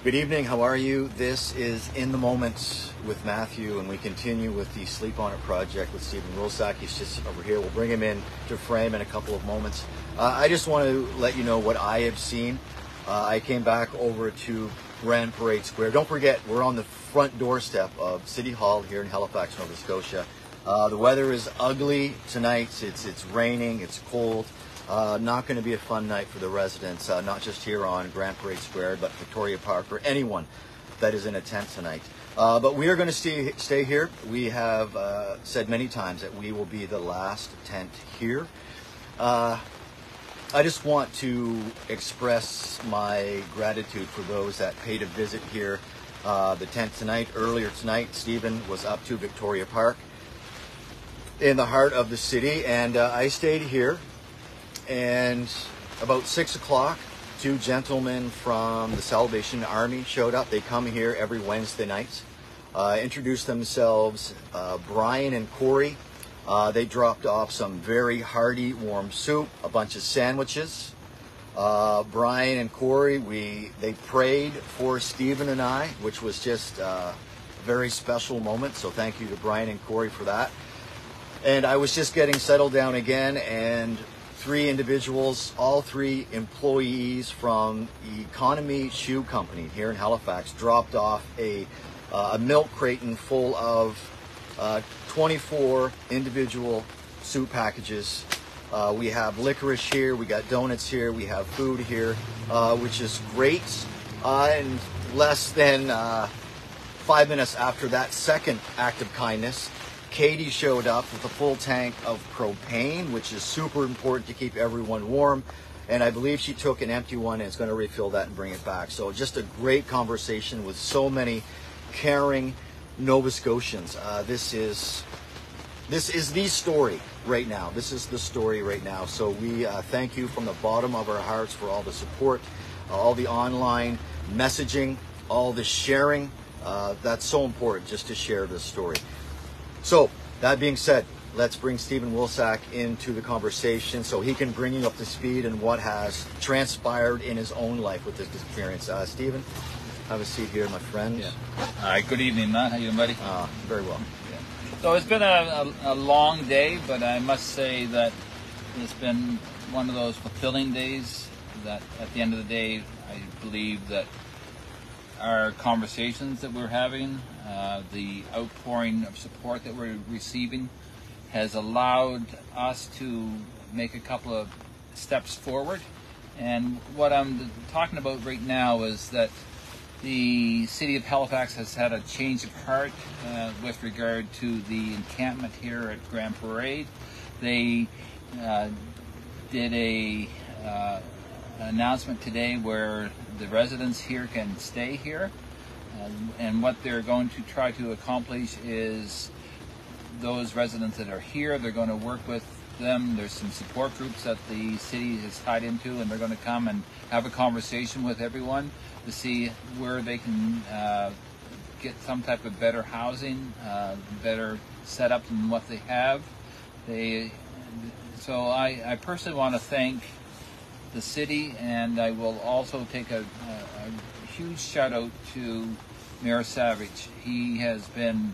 Good evening, how are you? This is In the Moment with Matthew, and we continue with the Sleep On It project with Stephen Wilsack. He's just over here. We'll bring him in to frame in a couple of moments. I just want to let you know what I have seen. I came back over to Grand Parade Square. Don't forget, we're on the front doorstep of City Hall here in Halifax, Nova Scotia. The weather is ugly tonight. It's raining, it's cold. Not going to be a fun night for the residents, not just here on Grand Parade Square, but Victoria Park, or anyone that is in a tent tonight. But we are going to stay here. We have said many times that we will be the last tent here. I just want to express my gratitude for those that paid a visit here. The tent tonight, earlier tonight, Stephen was up to Victoria Park in the heart of the city, and I stayed here. And about 6 o'clock, two gentlemen from the Salvation Army showed up. They come here every Wednesday night, introduced themselves, Brian and Corey. They dropped off some very hearty, warm soup, a bunch of sandwiches. Brian and Corey, they prayed for Stephen and I, which was just a very special moment. So thank you to Brian and Corey for that. And I was just getting settled down again, and three individuals, all three employees from Economy Shoe Company here in Halifax, dropped off a milk crate full of 24 individual soup packages. We have licorice here, we got donuts here, we have food here, which is great. And less than 5 minutes after that second act of kindness, Katie showed up with a full tank of propane, which is super important to keep everyone warm. And I believe she took an empty one and is going to refill that and bring it back. So just a great conversation with so many caring Nova Scotians. This is the story right now. This is the story right now. So we thank you from the bottom of our hearts for all the support, all the online messaging, all the sharing. That's so important, just to share this story. So, that being said, let's bring Stephen Wilsack into the conversation so he can bring you up to speed in what has transpired in his own life with this experience. Stephen, have a seat here, my friend. Yeah. Good evening, Matt. How you doing, buddy? Very well. Yeah. So it's been a long day, but I must say that it's been one of those fulfilling days that at the end of the day, I believe that our conversations that we're having, the outpouring of support that we're receiving has allowed us to make a couple of steps forward. And what I'm talking about right now is that the City of Halifax has had a change of heart with regard to the encampment here at Grand Parade. They did an announcement today where the residents here can stay here. And what they're going to try to accomplish is those residents that are here, they're going to work with them. There's some support groups that the city has tied into, and they're going to come and have a conversation with everyone to see where they can get some type of better housing, better setup than what they have. So I personally want to thank the city, and I will also take a huge shout out to Mayor Savage. He has been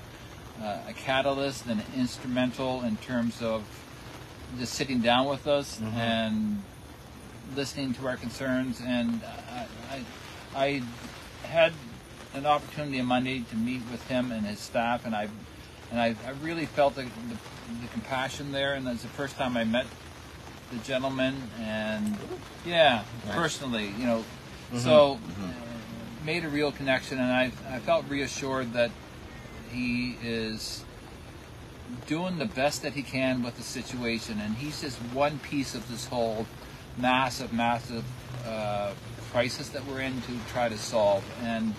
a catalyst and instrumental in terms of just sitting down with us and listening to our concerns. And I had an opportunity on Monday to meet with him and his staff, and I really felt the compassion there. And that's the first time I met the gentleman, and personally, so made a real connection, and I felt reassured that he is doing the best that he can with the situation, and he's just one piece of this whole massive crisis that we're in to try to solve. And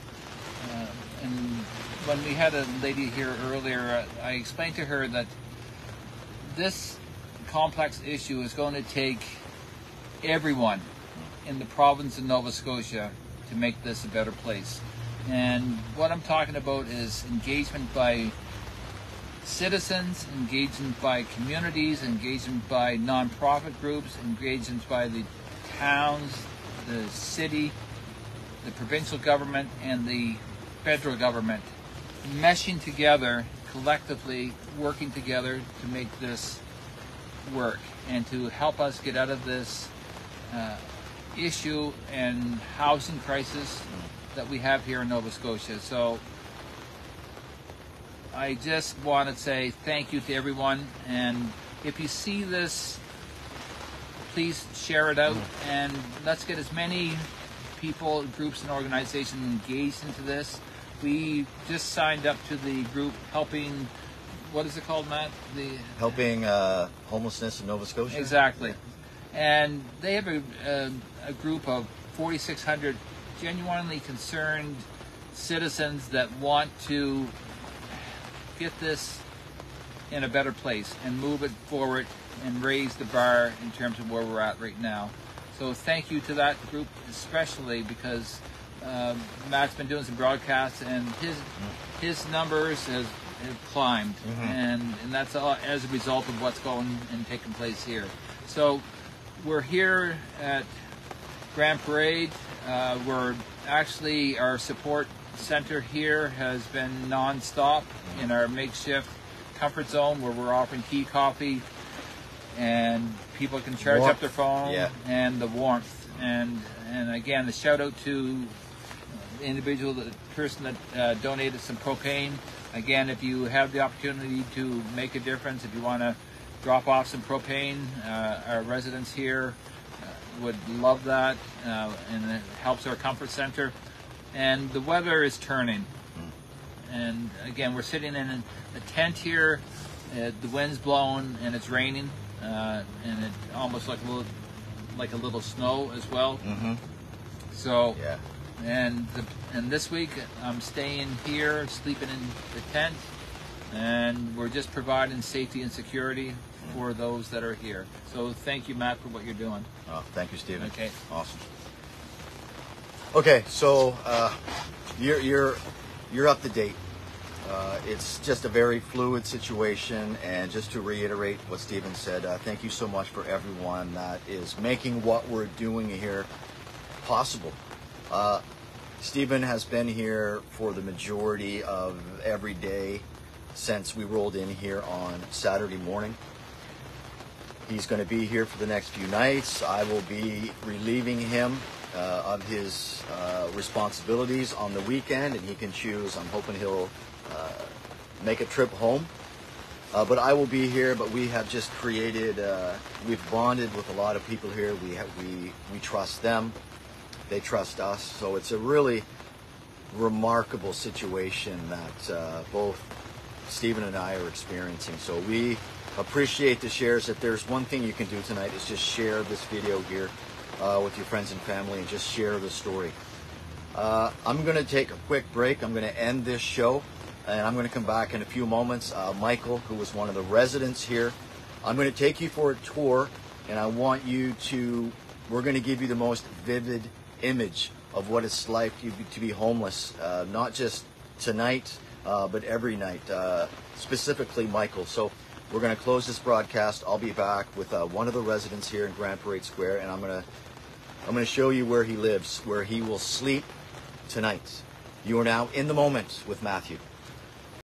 when we had a lady here earlier, I explained to her that this complex issue is going to take everyone in the province of Nova Scotia to make this a better place. And what I'm talking about is engagement by citizens, engagement by communities, engagement by nonprofit groups, engagement by the towns, the city, the provincial government and the federal government meshing together, collectively working together to make this work and to help us get out of this issue and housing crisis that we have here in Nova Scotia. So I just want to say thank you to everyone, and if you see this, please share it out, and let's get as many people, groups, and organizations engaged into this. We just signed up to the group helping, what is it called, Matt? Helping homelessness in Nova Scotia. Exactly. And they have a group of 4,600 genuinely concerned citizens that want to get this in a better place and move it forward and raise the bar in terms of where we're at right now. So thank you to that group, especially because Matt's been doing some broadcasts and his numbers have climbed, and that's all as a result of what's going and taking place here. So we're here at Grand Parade. We're actually, our support center here has been non-stop in our makeshift comfort zone where we're offering tea, coffee, and people can charge up their phone, and the warmth. And again, the shout out to the individual, the person that donated some propane. Again, if you have the opportunity to make a difference, if you want to drop off some propane, our residents here would love that, and it helps our comfort center. And the weather is turning, and again, we're sitting in a tent here. The wind's blowing and it's raining, and it almost like a little snow as well. So, and this week I'm staying here, sleeping in the tent, and we're just providing safety and security for those that are here. So thank you, Matt, for what you're doing. Oh, thank you, Stephen. Okay. Awesome. Okay, so you're up to date. It's just a very fluid situation, and just to reiterate what Stephen said, thank you so much for everyone that is making what we're doing here possible. Stephen has been here for the majority of every day since we rolled in here on Saturday morning. He's going to be here for the next few nights. I will be relieving him of his responsibilities on the weekend, and he can choose. I'm hoping he'll make a trip home. But I will be here. But we have just created, we've bonded with a lot of people here. We trust them. They trust us. So it's a really remarkable situation that both Stephen and I are experiencing. So we appreciate the shares. If there's one thing you can do tonight, is just share this video here with your friends and family, and just share the story. I'm going to take a quick break. I'm going to end this show, and I'm going to come back in a few moments. Michael, who was one of the residents here, I'm going to take you for a tour, and I want you to, we're going to give you the most vivid image of what it's like to be homeless, not just tonight, but every night, specifically Michael. So we're going to close this broadcast. I'll be back with one of the residents here in Grand Parade Square, and I'm going to show you where he lives, where he will sleep tonight. You are now in the moment with Matthew.